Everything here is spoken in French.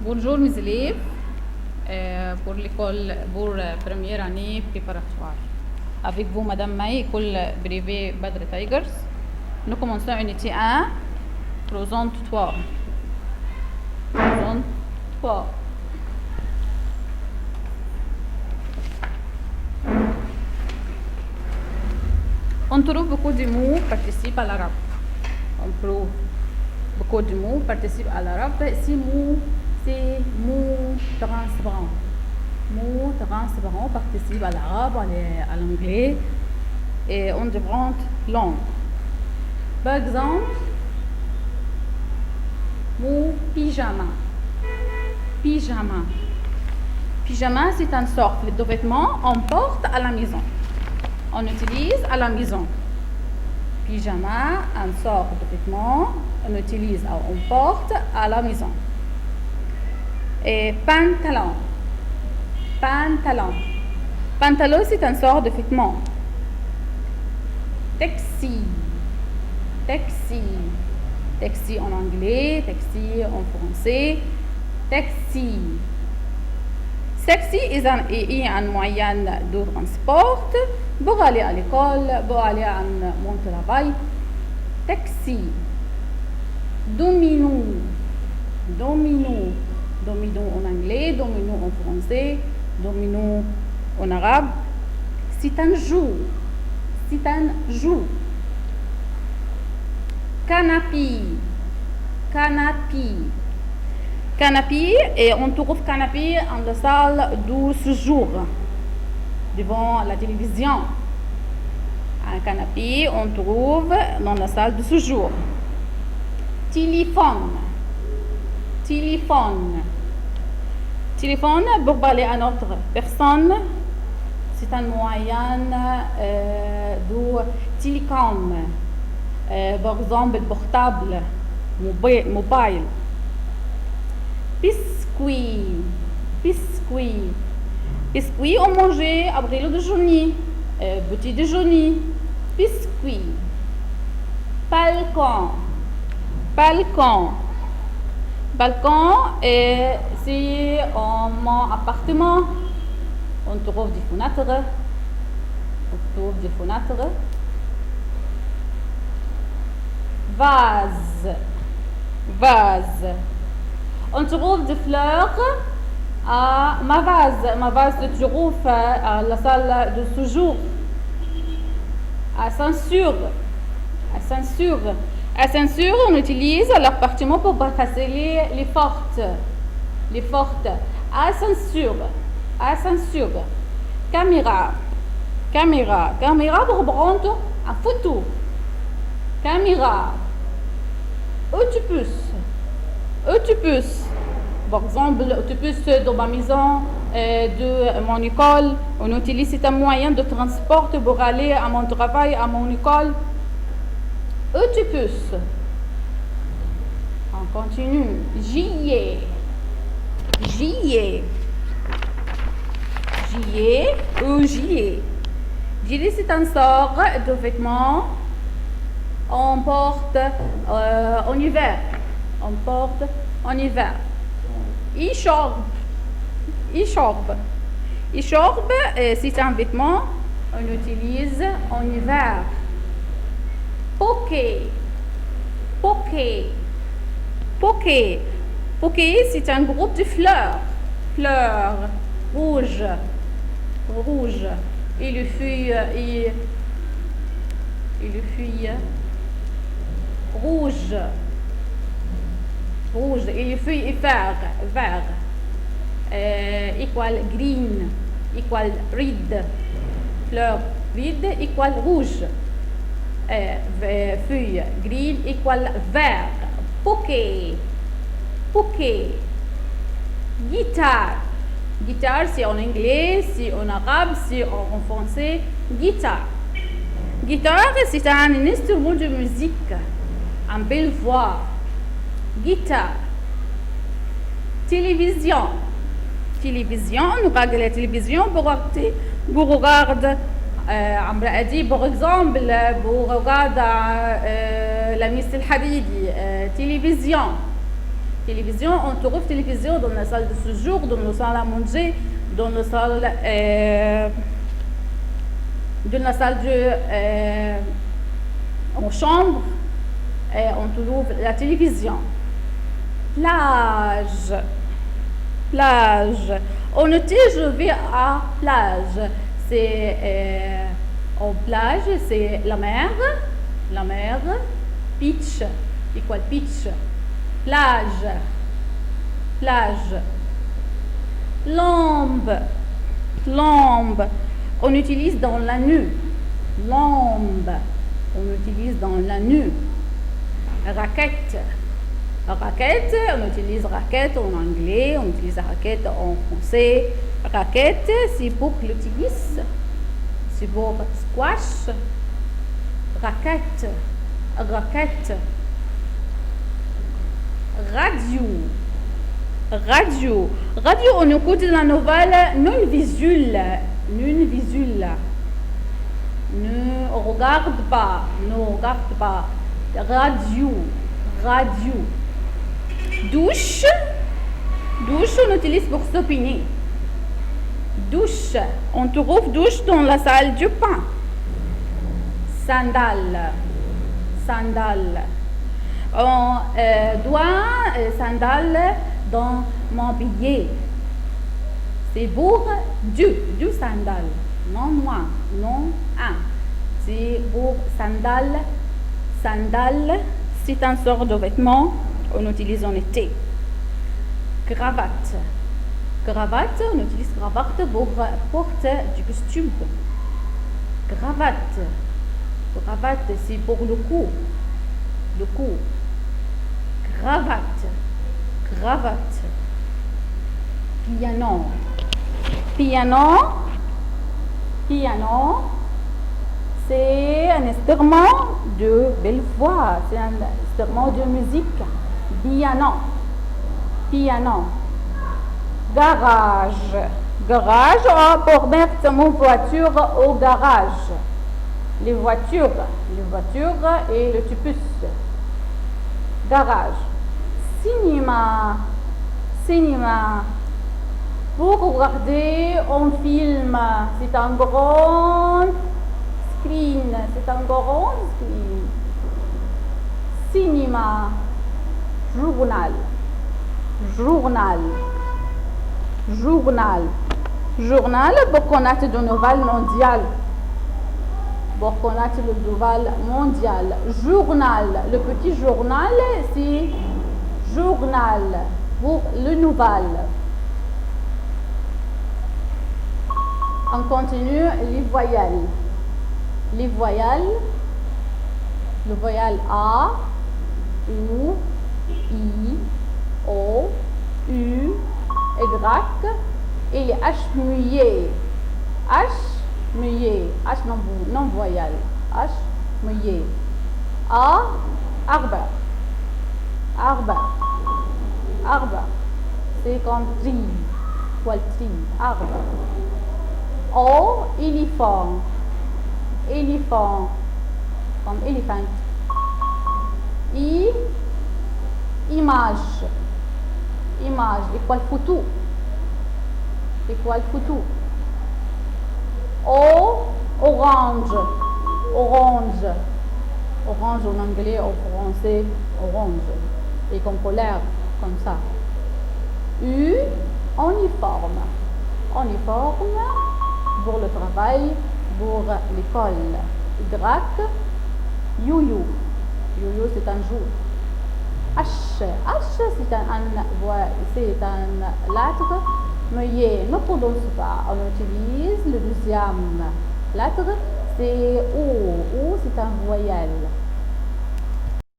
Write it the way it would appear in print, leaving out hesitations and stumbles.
Bonjour mes élèves pour l'école pour première année préparatoire. Avec vous Madame Maï, école privée Badr Tigers. Nous commençons unité 1, Prosente 3. Prosente 3. On trouve beaucoup de mots participent à l'arabe. On trouve beaucoup de mots participent à l'arabe. Ces mots, c'est mots transparents. Mots transparents participent à l'arabe, à l'anglais et en différentes langues. Par exemple, mot pyjama. Pyjama. Pyjama, c'est une sorte de vêtement qu'on porte à la maison. On utilise à la maison. Pyjama, une sorte de vêtement, on utilise, on porte à la maison. Et pantalon. Pantalon. Pantalon, c'est une sorte de vêtement. Taxi. Taxi. Taxi en anglais, taxi en français. Taxi. Taxi est un moyen de transport pour aller à l'école, pour aller à mon travail. Taxi. Domino. Domino. Domino en anglais, domino en français, domino en arabe. C'est un jeu. C'est un jeu. Canapé. Canapé. Canapé, et on trouve canapé en la salle de séjour, devant la télévision. Un canapé, on trouve dans la salle de séjour. Téléphone. Téléphone. Téléphone pour parler à notre personne. C'est un moyen de télécom. Par exemple, portable, mobile. Biscuit. Biscuit. Biscuit, on mangeait après le déjeuner. Petit déjeuner. Biscuit. Balcon. Balcon. Balcon, c'est mon appartement. On trouve des fenêtres. On trouve des fenêtres. Vase. Vase. On trouve des fleurs à ma vase. Ma vase se trouve à la salle de séjour. Ascenseur. Ascenseur. Ascenseur, on utilise l'appartement pour brasser les portes. Les portes. Ascenseur. Ascenseur. Caméra. Caméra. Caméra pour prendre une photo. Caméra. Autobus. Autobus. Par exemple, l'autobus de ma maison, de mon école, on utilise c'est un moyen de transport pour aller à mon travail, à mon école. Autobus. On continue. Gilet. Gilet. Gilet ou gilet. Gilet, c'est un sort de vêtements on porte en hiver. On porte en hiver. Écharpe. Écharpe. Écharpe, c'est un vêtement on utilise en hiver. Bouquet. Bouquet. Bouquet. Bouquet, c'est un groupe de fleurs. Fleurs rouges. Rouges. Et les feuilles rouges. Rouge. Et les feuilles est vert. Vert. Équal green. Équal red. Fleur red équal rouge. Feuille green équal vert. Bouquet. Bouquet. Guitare. Guitare, c'est en anglais, c'est en arabe, c'est en français. Guitare. Guitare, c'est un instrument de musique. Une belle voix. Guitare. Télévision. Télévision, nous regardons la télévision pour regarder par exemple, pour regarder la Miss El Hadidi, télévision. Télévision, on trouve télévision dans la salle de séjour, dans la salle à manger, dans la salle en chambre, on trouve la télévision. Plage, plage. On dit je vais à plage. C'est en plage, c'est la mer. Beach, equal beach. Plage, plage. Lampe, lampe. On utilise dans la nuit. Lampe, on utilise dans la nuit. Raquette, raquette, on utilise raquette en anglais, on utilise raquette en français. Raquette, c'est pour le tennis, c'est pour squash. Raquette, raquette. Radio, radio. Radio, on écoute la nouvelle non visuelle. Non visuelle. Ne regarde pas, ne regarde pas. Radio, radio. Douche, douche, on utilise pour s'opiner. Douche, on trouve douche dans la salle du bain. Sandales, sandales. On doit sandales dans mon billet. C'est pour deux sandales. Non moi, non un. C'est pour sandales. Sandales, c'est un sort de vêtement qu'on utilise en été. Cravate. Cravate, on utilise cravate pour porter du costume. Cravate. Cravate, c'est pour le cou. Le cou. Cravate. Cravate. Piano. Piano. Piano. C'est un instrument de belle voix. C'est un instrument de musique. Piano. Piano. Garage. Garage, pour mettre mon voiture au garage. Les voitures et le typus. Garage. Cinéma. Cinéma. Pour regarder un film, c'est un grand screen. C'est un grand screen. Cinéma. Journal. Journal. Journal. Journal pour connaître de nouvelles mondiales. Pour connaître le nouvelle mondial. Journal. Le petit journal, c'est journal pour le nouvel. On continue les voyelles. Les voyelles. Le voyelle A, U, I, O, U, Y et les H muets. H muet. H non voyelle. H muet. A, arbre. Arbre. Arbre. C'est comme tree. Quel tree? Arbre. O, éléphant. Éléphant. Comme éléphant. I, image. Image. Équal photo. Équal photo. O, orange. Orange. Orange en anglais, en français, orange. Et comme colère, comme ça. U, uniforme. Uniforme pour le travail, pour l'école. Y, yo-yo. Yo-yo, c'est un jour. H, c'est un lettre, mais ne prononce pas. On utilise le deuxième lettre, c'est O. O, c'est un voyelle.